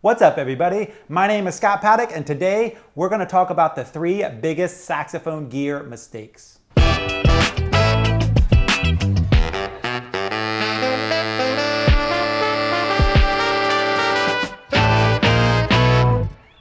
What's up, everybody? My name is Scott Paddock, and today we're going to talk about the 3 biggest saxophone gear mistakes.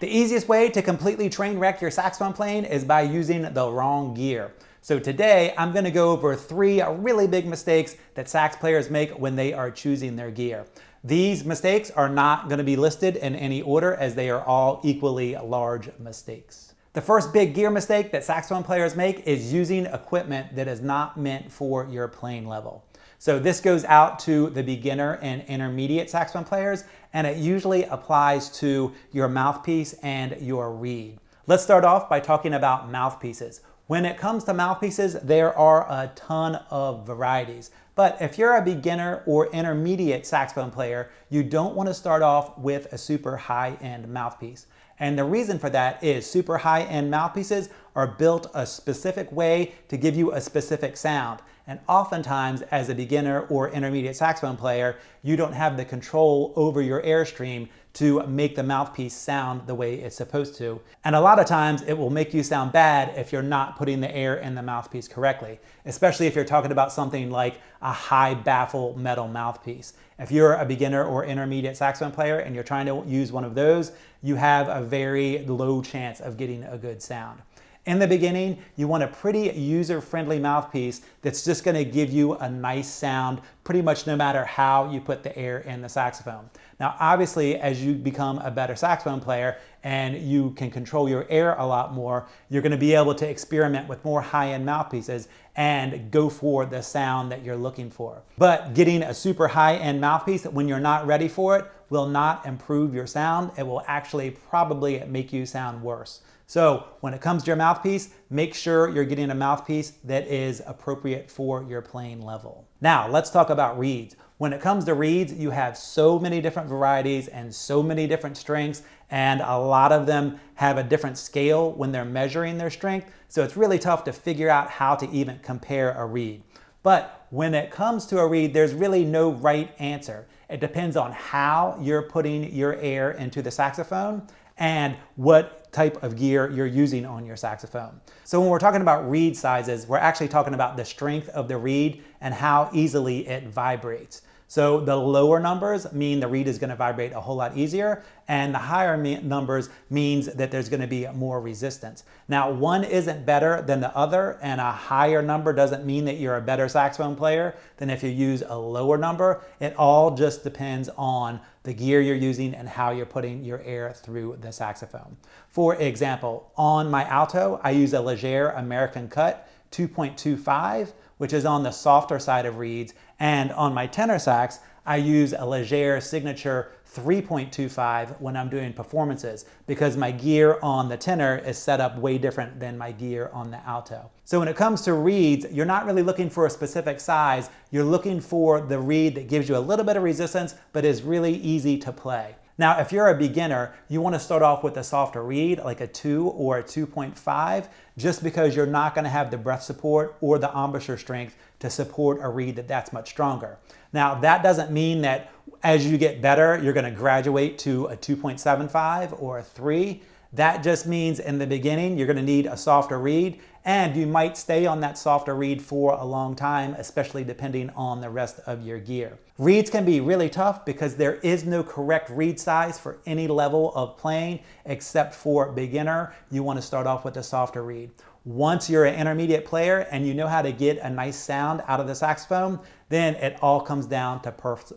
The easiest way to completely train wreck your saxophone playing is by using the wrong gear. So today I'm going to go over 3 really big mistakes that sax players make when they are choosing their gear. These mistakes are not going to be listed in any order as they are all equally large mistakes. The first big gear mistake that saxophone players make is using equipment that is not meant for your playing level. So this goes out to the beginner and intermediate saxophone players, and it usually applies to your mouthpiece and your reed. Let's start off by talking about mouthpieces. When it comes to mouthpieces, there are a ton of varieties. But if you're a beginner or intermediate saxophone player, you don't want to start off with a super high-end mouthpiece. And the reason for that is super high-end mouthpieces are built a specific way to give you a specific sound. And oftentimes, as a beginner or intermediate saxophone player, you don't have the control over your airstream to make the mouthpiece sound the way it's supposed to. And a lot of times it will make you sound bad if you're not putting the air in the mouthpiece correctly, especially if you're talking about something like a high baffle metal mouthpiece. If you're a beginner or intermediate saxophone player and you're trying to use one of those, you have a very low chance of getting a good sound. In the beginning, you want a pretty user-friendly mouthpiece that's just going to give you a nice sound pretty much no matter how you put the air in the saxophone. Now, obviously, as you become a better saxophone player and you can control your air a lot more, you're going to be able to experiment with more high-end mouthpieces and go for the sound that you're looking for. But getting a super high-end mouthpiece when you're not ready for it will not improve your sound. It will actually probably make you sound worse. So when it comes to your mouthpiece, make sure you're getting a mouthpiece that is appropriate for your playing level. Now, let's talk about reeds. When it comes to reeds, you have so many different varieties and so many different strengths, and a lot of them have a different scale when they're measuring their strength, so it's really tough to figure out how to even compare a reed. But when it comes to a reed, there's really no right answer. It depends on how you're putting your air into the saxophone and what type of gear you're using on your saxophone. So when we're talking about reed sizes, we're actually talking about the strength of the reed and how easily it vibrates. So the lower numbers mean the reed is going to vibrate a whole lot easier, and the higher numbers means that there's going to be more resistance. Now, one isn't better than the other, and a higher number doesn't mean that you're a better saxophone player than if you use a lower number. It all just depends on the gear you're using and how you're putting your air through the saxophone. For example, on my alto, I use a Leger American Cut 2.25, which is on the softer side of reeds, and on my tenor sax, I use a Leger Signature 3.25 when I'm doing performances because my gear on the tenor is set up way different than my gear on the alto. So when it comes to reeds, you're not really looking for a specific size. You're looking for the reed that gives you a little bit of resistance but is really easy to play. Now, if you're a beginner, you want to start off with a softer reed, like a 2 or a 2.5, just because you're not going to have the breath support or the embouchure strength to support a reed that's much stronger. Now, that doesn't mean that as you get better, you're going to graduate to a 2.75 or a 3. That just means in the beginning, you're going to need a softer reed, and you might stay on that softer reed for a long time, especially depending on the rest of your gear. Reeds can be really tough because there is no correct reed size for any level of playing except for beginner. You want to start off with a softer reed. Once you're an intermediate player and you know how to get a nice sound out of the saxophone, then it all comes down to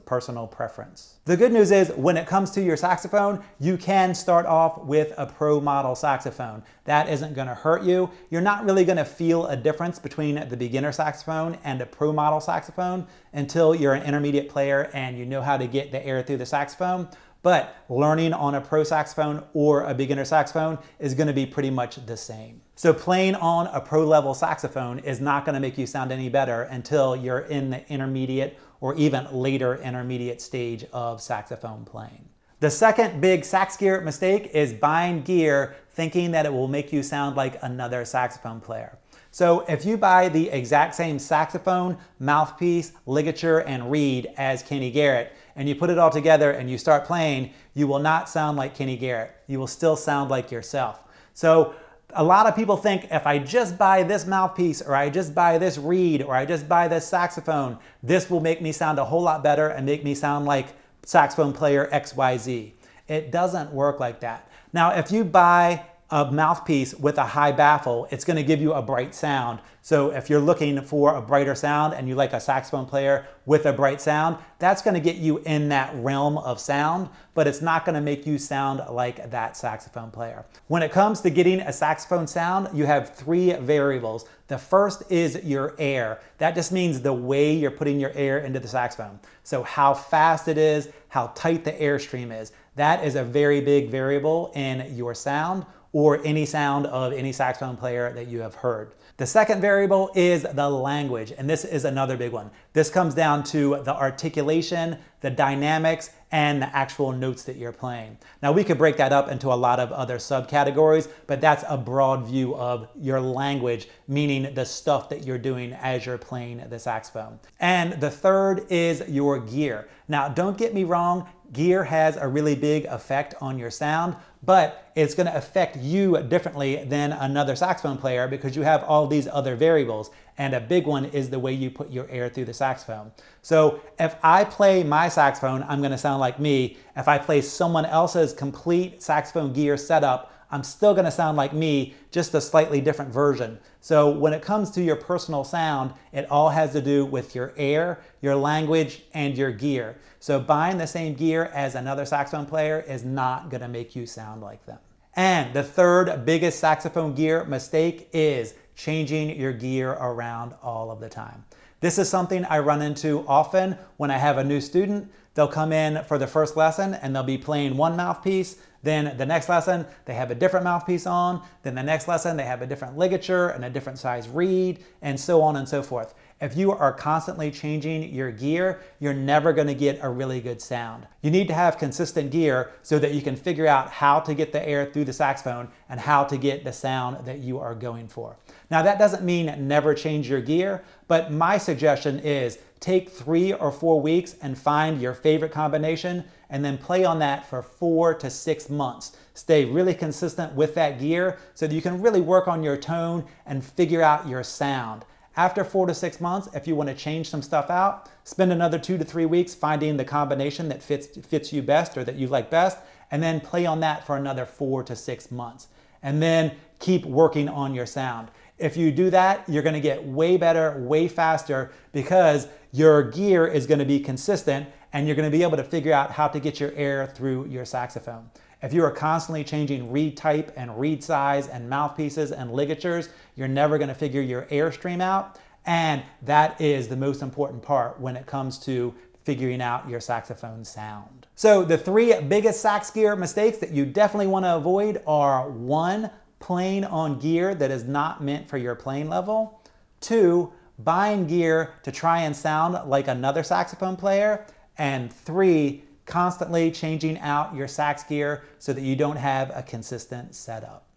personal preference. The good news is when it comes to your saxophone, you can start off with a pro model saxophone. That isn't going to hurt you. You're not really going to feel a difference between the beginner saxophone and a pro model saxophone until you're an intermediate player and you know how to get the air through the saxophone. But learning on a pro saxophone or a beginner saxophone is going to be pretty much the same. So playing on a pro level saxophone is not going to make you sound any better until you're in the intermediate or even later intermediate stage of saxophone playing. The second big sax gear mistake is buying gear thinking that it will make you sound like another saxophone player. So if you buy the exact same saxophone, mouthpiece, ligature, and reed as Kenny Garrett, and you put it all together and you start playing, you will not sound like Kenny Garrett. You will still sound like yourself. So a lot of people think if I just buy this mouthpiece, or I just buy this reed, or I just buy this saxophone, this will make me sound a whole lot better and make me sound like saxophone player XYZ. It doesn't work like that. Now, if you buy a mouthpiece with a high baffle, it's going to give you a bright sound. So if you're looking for a brighter sound and you like a saxophone player with a bright sound, that's going to get you in that realm of sound, but it's not going to make you sound like that saxophone player. When it comes to getting a saxophone sound, you have three variables. The first is your air. That just means the way you're putting your air into the saxophone. So how fast it is, how tight the airstream is. That is a very big variable in your sound, or any sound of any saxophone player that you have heard. The second variable is the language, and this is another big one. This comes down to the articulation, the dynamics, and the actual notes that you're playing. Now, we could break that up into a lot of other subcategories, but that's a broad view of your language, meaning the stuff that you're doing as you're playing the saxophone. And the third is your gear. Now, don't get me wrong, gear has a really big effect on your sound, but it's going to affect you differently than another saxophone player because you have all these other variables. And a big one is the way you put your air through the saxophone. So if I play my saxophone, I'm going to sound like me. If I play someone else's complete saxophone gear setup, I'm still going to sound like me, just a slightly different version. So when it comes to your personal sound, it all has to do with your air, your language, and your gear. So buying the same gear as another saxophone player is not going to make you sound like them. And the third biggest saxophone gear mistake is changing your gear around all of the time. This is something I run into often when I have a new student. They'll come in for the first lesson and they'll be playing one mouthpiece. Then the next lesson, they have a different mouthpiece on. Then the next lesson, they have a different ligature and a different size reed, and so on and so forth. If you are constantly changing your gear, you're never going to get a really good sound. You need to have consistent gear so that you can figure out how to get the air through the saxophone and how to get the sound that you are going for. Now, that doesn't mean never change your gear, but my suggestion is take 3 or 4 weeks and find your favorite combination and then play on that for 4 to 6 months. Stay really consistent with that gear so that you can really work on your tone and figure out your sound. After 4 to 6 months, if you want to change some stuff out, spend another 2 to 3 weeks finding the combination that fits you best or that you like best, and then play on that for another 4 to 6 months. And then keep working on your sound. If you do that, you're going to get way better, way faster, because your gear is going to be consistent and you're going to be able to figure out how to get your air through your saxophone. If you are constantly changing reed type and reed size and mouthpieces and ligatures, you're never going to figure your airstream out. And that is the most important part when it comes to figuring out your saxophone sound. So the 3 biggest sax gear mistakes that you definitely want to avoid are: 1, playing on gear that is not meant for your playing level; 2, buying gear to try and sound like another saxophone player; and 3, constantly changing out your sax gear so that you don't have a consistent setup.